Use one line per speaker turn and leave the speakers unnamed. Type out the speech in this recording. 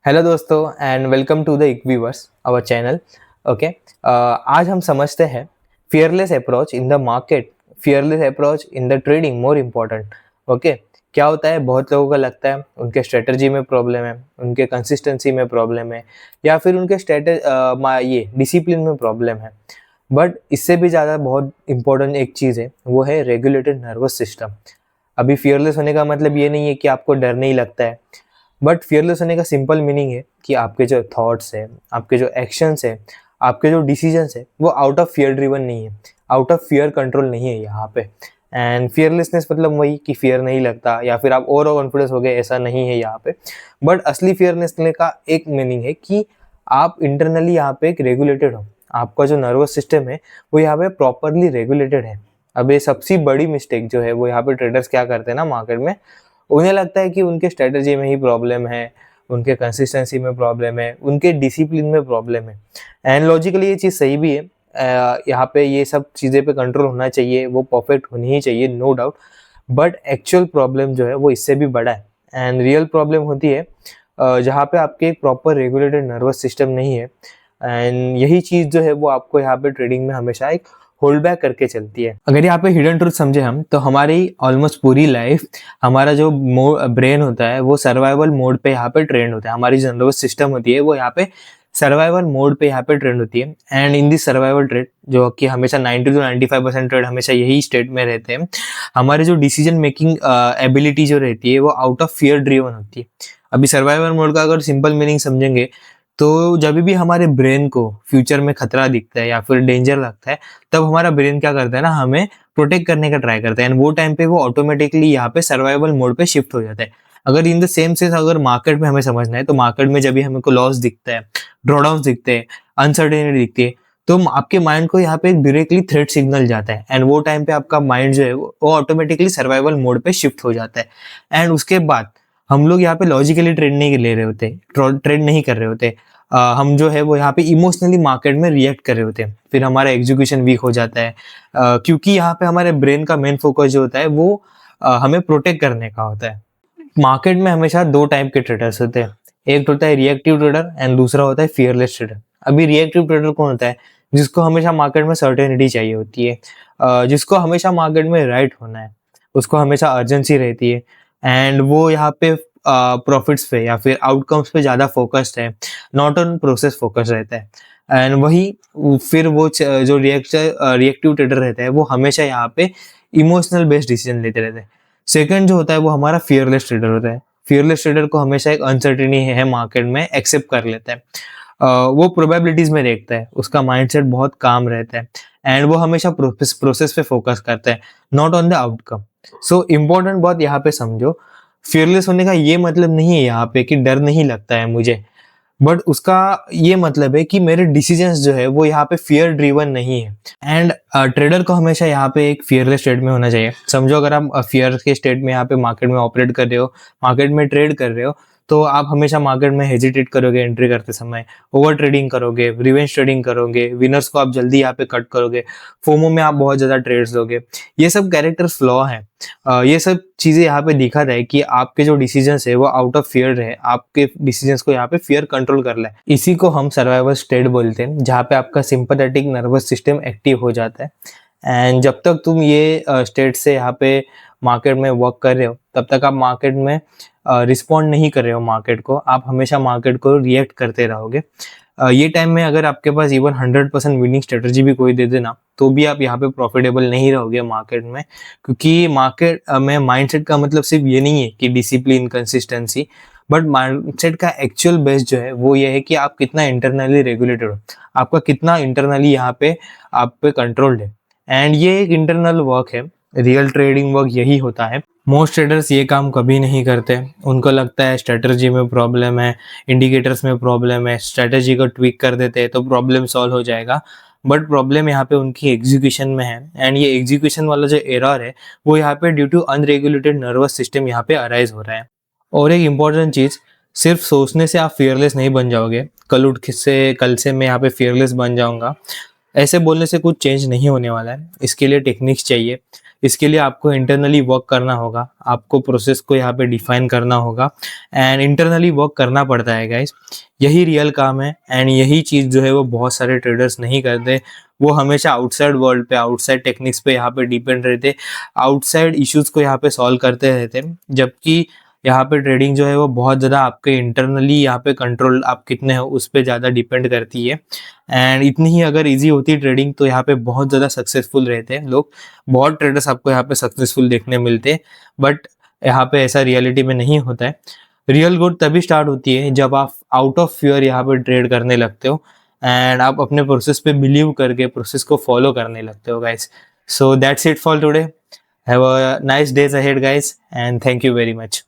Hello दोस्तों and welcome to the Equiverse our channel. Okay, आज हम समझते हैं fearless approach in the market, fearless approach in the trading more important. Okay, क्या होता है, बहुत लोगों को लगता है उनके स्ट्रेटजी में प्रॉब्लम है, उनके कंसिस्टेंसी में प्रॉब्लम है, या फिर उनके ये डिसिप्लिन में प्रॉब्लम है। बट इससे भी ज़्यादा बहुत इंपॉर्टेंट एक चीज़ है, वो है रेगुलेटेड नर्वस सिस्टम। अभी फियरलेस होने का मतलब ये नहीं है कि आपको डर नहीं लगता है, बट फियरलेस होने का सिंपल मीनिंग है कि आपके जो थॉट्स है, आपके जो एक्शंस है, आपके जो डिसीजंस है, वो आउट ऑफ फियर ड्रिवन नहीं है, आउट ऑफ फियर कंट्रोल नहीं है यहाँ पे। एंड फियरलेसनेस मतलब वही कि फियर नहीं लगता या फिर आप ओवर कॉन्फिडेंस हो गए, ऐसा नहीं है यहाँ पे। बट असली फियरनेस का एक मीनिंग है कि आप इंटरनली यहाँ पे एक रेगुलेटेड हो, आपका जो नर्वस सिस्टम है वो यहाँ पे प्रॉपरली रेगुलेटेड है। अब ये सबसे बड़ी मिस्टेक जो है वो यहाँ पे ट्रेडर्स क्या करते हैं ना मार्केट में, उन्हें लगता है कि उनके स्ट्रेटजी में ही प्रॉब्लम है, उनके कंसिस्टेंसी में प्रॉब्लम है, उनके डिसिप्लिन में प्रॉब्लम है। एंड लॉजिकली ये चीज़ सही भी है। यहाँ पे ये सब चीज़ें पे कंट्रोल होना चाहिए, वो परफेक्ट होनी ही चाहिए, no doubt. But actual problem जो है वो इससे भी बड़ा है। एंड रियल प्रॉब्लम होती है जहाँ पे आपके एक प्रॉपर रेगुलेटेड नर्वस सिस्टम नहीं है। एंड यही चीज़ जो है वो आपको यहाँ पे ट्रेडिंग में हमेशा एक होल्ड बैक करके चलती है। अगर यहाँ पे हिडन ट्रूथ समझे हम, तो हमारी ऑलमोस्ट पूरी लाइफ हमारा जो ब्रेन होता है वो सर्वाइवल मोड पे यहाँ पे ट्रेंड होता है। हमारी जो नर्वस सिस्टम होती है वो यहाँ पे सर्वाइवल मोड पे यहाँ पे ट्रेंड होती है। And in this survival trade, जो कि हमेशा 90 to 95% ट्रेड हमेशा यही स्टेट में रहते हैं, हमारे जो डिसीजन मेकिंग एबिलिटी जो रहती है वो आउट ऑफ फियर ड्रिवन होती है। अभी सर्वाइवल मोड का अगर सिंपल मीनिंग समझेंगे, तो जब भी हमारे ब्रेन को फ्यूचर में खतरा दिखता है या फिर डेंजर लगता है, तब हमारा ब्रेन क्या करता है ना, हमें प्रोटेक्ट करने का ट्राई करता है। एंड वो टाइम पे वो ऑटोमेटिकली यहाँ पे सर्वाइवल मोड पे शिफ्ट हो जाता है। अगर इन द सेम सेंस अगर मार्केट में हमें समझना है, तो मार्केट में जब भी हमें को लॉस दिखता है, ड्रॉडाउन दिखते हैं, अनसर्टेनिटी दिखती है, तो आपके माइंड को यहाँ पे डायरेक्टली थ्रेट सिग्नल जाता है। एंड वो टाइम पे आपका माइंड जो है वो ऑटोमेटिकली सर्वाइवल मोड पे शिफ्ट हो जाता है। एंड उसके बाद हम लोग यहाँ पे लॉजिकली ट्रेड नहीं ले रहे होते, ट्रेड नहीं कर रहे होते। हम जो है वो यहाँ पे इमोशनली मार्केट में रिएक्ट कर रहे होते हैं। फिर हमारा एग्जीक्यूशन वीक हो जाता है, क्योंकि यहाँ पे हमारे ब्रेन का मेन फोकस जो होता है वो हमें प्रोटेक्ट करने का होता है। मार्केट में हमेशा दो टाइप के ट्रेडर्स होते हैं, एक होता है रिएक्टिव ट्रेडर एंड दूसरा होता है फियरलेस ट्रेडर। अभी रिएक्टिव ट्रेडर कौन होता है? जिसको हमेशा मार्केट में सर्टेनिटी चाहिए होती है, जिसको हमेशा मार्केट में राइट होना है, उसको हमेशा अर्जेंसी रहती है। एंड वो यहाँ पे प्रॉफिट्स पे या फिर आउटकम्स पे ज़्यादा फोकस्ड है, नॉट ऑन प्रोसेस फोकस रहता है। एंड वही फिर वो जो रिएक्टिव ट्रेडर रहता है वो हमेशा यहाँ पे इमोशनल बेस्ड डिसीजन लेते रहते हैं। सेकंड जो होता है वो हमारा फियरलेस ट्रेडर होता है। फियरलेस ट्रेडर को हमेशा एक अनसर्टेनिटी है मार्केट में, एक्सेप्ट कर लेता है। वो प्रोबेबिलिटीज में देखता है, उसका माइंडसेट बहुत काम रहता है। एंड वो हमेशा प्रोसेस पे फोकस करता है, not on the outcome. So important बात यहाँ पे समझो, फियरलेस होने का ये मतलब नहीं है यहाँ पे कि डर नहीं लगता है मुझे, बट उसका ये मतलब है कि मेरे डिसीजंस जो है वो यहाँ पे फियर ड्रिवन नहीं है। एंड ट्रेडर को हमेशा यहाँ पे एक फियरलेस स्टेट में होना चाहिए। समझो अगर आप फियर के स्टेट में यहाँ पे मार्केट में ऑपरेट कर रहे हो, मार्केट में ट्रेड कर रहे हो, तो आप हमेशा मार्केट में हेजिटेट करोगे एंट्री करते समय, ओवर ट्रेडिंग करोगे, रिवेंज ट्रेडिंग करोगे, विनर्स को आप जल्दी यहाँ पे कट करोगे, फोमो में आप बहुत ज्यादा ट्रेड्स लोगे। ये सब कैरेक्टर फ्लॉ है। ये सब चीजें यहाँ पे दिखा रहा है कि आपके जो डिसीजंस है वो आउट ऑफ फियर रहे, आपके डिसीजंस को यहाँ पे फियर कंट्रोल कर ले। इसी को हम सर्वाइवल स्टेट बोलते हैं, जहाँ पे आपका सिंपैथेटिक नर्वस सिस्टम एक्टिव हो जाता है। एंड जब तक तुम ये स्टेट से यहाँ पे मार्केट में वर्क कर रहे हो, तब तक आप मार्केट में रिस्पॉन्ड नहीं कर रहे हो मार्केट को, आप हमेशा मार्केट को रिएक्ट करते रहोगे। ये टाइम में अगर आपके पास इवन 100% विनिंग स्ट्रेटजी भी कोई दे देना, तो भी आप यहाँ पे प्रॉफिटेबल नहीं रहोगे मार्केट में। क्योंकि मार्केट में माइंडसेट का मतलब सिर्फ ये नहीं है कि डिसिप्लिन, कंसिस्टेंसी, बट माइंडसेट का एक्चुअल बेस जो है वो ये है कि आप कितना इंटरनली रेगुलेटेड हो, आपका कितना इंटरनली यहाँ पे आप पे कंट्रोल्ड है। एंड ये एक इंटरनल वर्क है, रियल ट्रेडिंग वर्क यही होता है। मोस्ट ट्रेडर्स ये काम कभी नहीं करते। उनको लगता है स्ट्रेटजी में प्रॉब्लम है, इंडिकेटर्स में प्रॉब्लम है, स्ट्रेटजी को ट्विक कर देते हैं तो प्रॉब्लम सॉल्व हो जाएगा। बट प्रॉब्लम यहाँ पे उनकी एग्जीक्यूशन में है। एंड ये एग्जीक्यूशन वाला जो एरर है वो यहाँ पे due to unregulated nervous system यहाँ पे अराइज हो रहा है। और एक इम्पॉर्टेंट चीज़, सिर्फ सोचने से आप फियरलेस नहीं बन जाओगे। कल से मैं यहाँ पे फियरलेस बन जाऊंगा, ऐसे बोलने से कुछ चेंज नहीं होने वाला है। इसके लिए टेक्निक्स चाहिए, इसके लिए आपको इंटरनली वर्क करना होगा, आपको प्रोसेस को यहाँ पे डिफाइन करना होगा एंड इंटरनली वर्क करना पड़ता है गाइस। यही रियल काम है एंड यही चीज़ जो है वो बहुत सारे ट्रेडर्स नहीं करते। वो हमेशा आउटसाइड वर्ल्ड पे, आउटसाइड टेक्निक्स पे यहाँ पे डिपेंड रहते, आउटसाइड इश्यूज को यहाँ पे सॉल्व करते रहते, जबकि यहाँ पे ट्रेडिंग जो है वो बहुत ज़्यादा आपके इंटरनली यहाँ पे कंट्रोल आप कितने हो उस पर ज़्यादा डिपेंड करती है। एंड इतनी ही अगर इजी होती ट्रेडिंग तो यहाँ पे बहुत ज़्यादा सक्सेसफुल रहते हैं लोग, बहुत ट्रेडर्स आपको यहाँ पे सक्सेसफुल देखने मिलते हैं। बट यहाँ पे ऐसा रियलिटी में नहीं होता है। रियल ग्रोथ तभी स्टार्ट होती है जब आप आउट ऑफ फियर यहाँ पे ट्रेड करने लगते हो एंड आप अपने प्रोसेस पे बिलीव करके प्रोसेस को फॉलो करने लगते हो guys. So that's it for today. Have a nice days ahead guys and thank you very much.